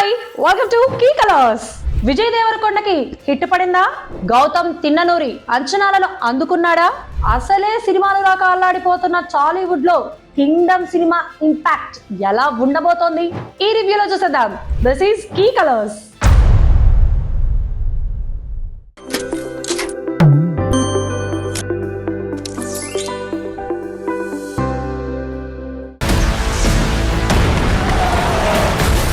Hi welcome to Key Colors. Vijay దేవరకొండకి hit పడిందా? గౌతమ్ తిన్ననూరి అంచనాలను అందుకున్నాడా? అసలే సినిమాలు రాక అల్లాడిపోతున్న టాలీవుడ్ లో కింగ్డమ్ సినిమా ఇంపాక్ట్ ఎలా ఉండబోతోంది ఈ రివ్యూలో చూసేద్దాం. This is key colours.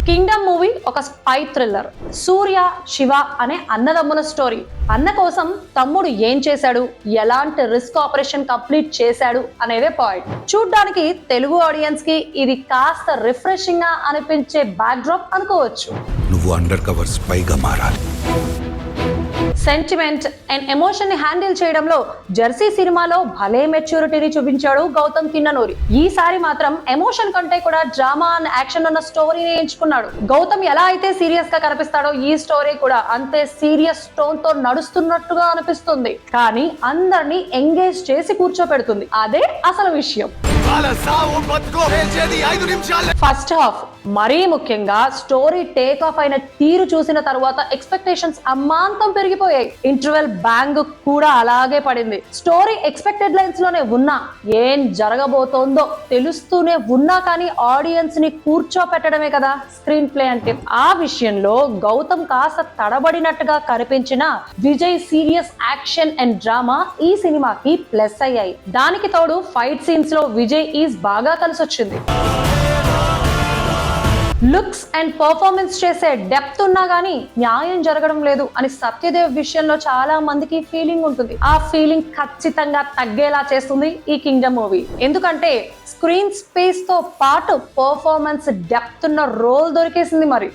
Kingdom movie ఒక స్పై థ్రిల్లర్. సూర్య శివ అనే అన్నదమ్ముల స్టోరీ. అన్న కోసం తమ్ముడు ఏం చేశాడు, ఎలాంటి రిస్క్ ఆపరేషన్ కంప్లీట్ చేశాడు అనేదే పాయింట్. చూడ్డానికి తెలుగు ఆడియన్స్ కి ఇది కాస్త రిఫ్రెషింగ్ గా అనిపించే బ్యాక్ డ్రాప్ అనుకోవచ్చు. నువ్వు అండర్ కవర్ స్పైగా మారాలి. సెంటిమెంట్ అండ్ ఎమోషన్ ని హ్యాండిల్ చేయడంలో జెర్సీ సినిమాలో భలే మెచ్యూరిటీని చూపించాడు గౌతమ్ తిన్ననూరి. ఈసారి మాత్రం ఎమోషన్ కంటే కూడా డ్రామా అండ్ యాక్షన్ ఉన్న స్టోరీని ఎంచుకున్నాడు. గౌతమ్ ఎలా అయితే సీరియస్ గా కనిపిస్తాడో ఈ స్టోరీ కూడా అంతే సీరియస్ టోన్ తో నడుస్తున్నట్టుగా అనిపిస్తుంది. కానీ అందరినీ ఎంగేజ్ చేసి కూర్చోపెడుతుంది. అదే అసలు విషయం. ఫస్ట్ హాఫ్ మరీ ముఖ్యంగా స్టోరీ టేక్ ఆఫ్ అయిన తీరు చూసిన తర్వాత ఎక్స్పెక్టేషన్స్ అమాంతం పెరిగిపోయాయి. ఇంటర్వెల్ బ్యాంగ్ కూడా అలాగే పడింది. స్టోరీ ఎక్స్పెక్టెడ్ లైన్స్ లోనే ఉన్నా, ఏం జరగబోతోందో తెలుస్తూనే ఉన్నా కానీ ఆడియన్స్ ని కూర్చోపెట్టడమే కదా స్క్రీన్ ప్లే అంటే. ఆ విషయంలో గౌతమ్ కాస్త తడబడినట్టుగా కనిపించిన Vijay serious action and drama ఈ సినిమాకి ప్లస్ అయ్యాయి. దానికి తోడు ఫైట్ సీన్స్ లో విజయ్ ఈజ్ బాగా కలిసొచ్చింది. లుక్స్ అండ్ పర్ఫార్మెన్స్ చేసే డెప్త్ ఉన్నా గానీ న్యాయం జరగడం లేదు అని సత్యదేవ్ విషయంలో చాలా మందికి ఫీలింగ్ ఉంటుంది. ఆ ఫీలింగ్ ఖచ్చితంగా తగ్గేలా చేస్తుంది ఈ కింగ్డమ్ మూవీ. ఎందుకంటే స్క్రీన్ స్పేస్ తో పాటు పర్ఫార్మెన్స్ డెప్త్ ఉన్న రోల్ దొరికేసింది. మరి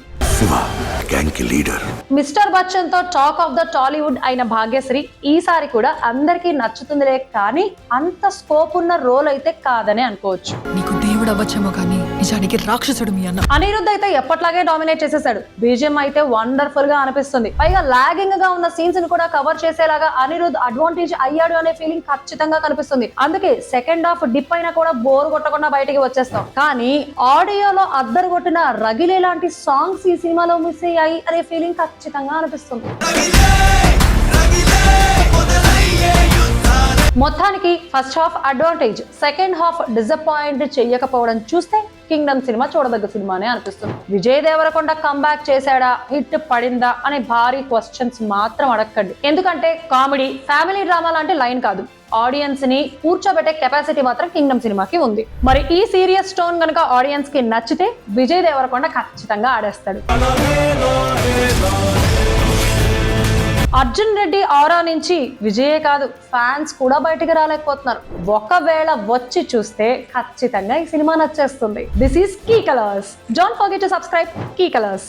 మిస్టర్ బచ్చన్ తో టాక్ ఆఫ్ ద టాలీవుడ్ అయిన భాగ్యశ్రీ ఈసారి కూడా అందరికీ నచ్చుతుందిలే, కానీ అంత స్కోప్ ఉన్న రోల్ అయితే కాదని అనుకోవచ్చు. నీకు దేవుడు అవ్వచ్చేమో కానీ నిజానికి రాక్షసుడు మీ అన్న. అనిరుద్ధ్ అయితే ఎప్పట్లాగే డామినేట్ చేసేసాడు. బీజిఎం అయితే వండర్ఫుల్ గా అనిపిస్తుంది. పైగా లాగింగ్ గా ఉన్న సీన్స్ ని కూడా కవర్ చేసేలాగా అనిరుద్ధ్ అడ్వాంటేజ్ అయ్యాడు అనే ఫీలింగ్ ఖచ్చితంగా కనిపిస్తుంది. అందుకే సెకండ్ హాఫ్ డిప్ అయినా కూడా బోర్ కొట్టకుండా బయటికి వచ్చేస్తాం. కానీ ఆడియోలో అద్దరు కొట్టిన రగిలే లాంటి సాంగ్స్ ఈ సినిమాలో మిస్ అయ్యాయి అనే ఫీలింగ్ ఖచ్చితంగా అనిపిస్తుంది. మొత్తానికి first half advantage, second half disappoint చెయ్యకపోవడం చూస్తే కింగ్డమ్ సినిమా చూడదగ్గ సినిమానే అనిపిస్తుంది. విజయ్ దేవరకొండ కంబ్యాక్ చేశాడా, హిట్ పడిందా అనే భారీ క్వశ్చన్స్ మాత్రం అడగండి. ఎందుకంటే కామెడీ, ఫ్యామిలీ డ్రామా లాంటి లైన్ కాదు. ఆడియన్స్ ని కూర్చోబెట్టే కెపాసిటీ మాత్రం కింగ్డమ్ సినిమాకి ఉంది. మరి ఈ సీరియస్ టోన్ గనుక ఆడియన్స్ కి నచ్చితే విజయ్ దేవరకొండ ఖచ్చితంగా ఆడేస్తాడు. అర్జున్ రెడ్డి ఆరా నుంచి విజయే కాదు ఫ్యాన్స్ కూడా బయటికి రాలేకపోతున్నారు. ఒకవేళ వచ్చి చూస్తే ఖచ్చితంగా ఈ సినిమా నచ్చేస్తుంది. This is key Colors. Don't forget to subscribe Key colours.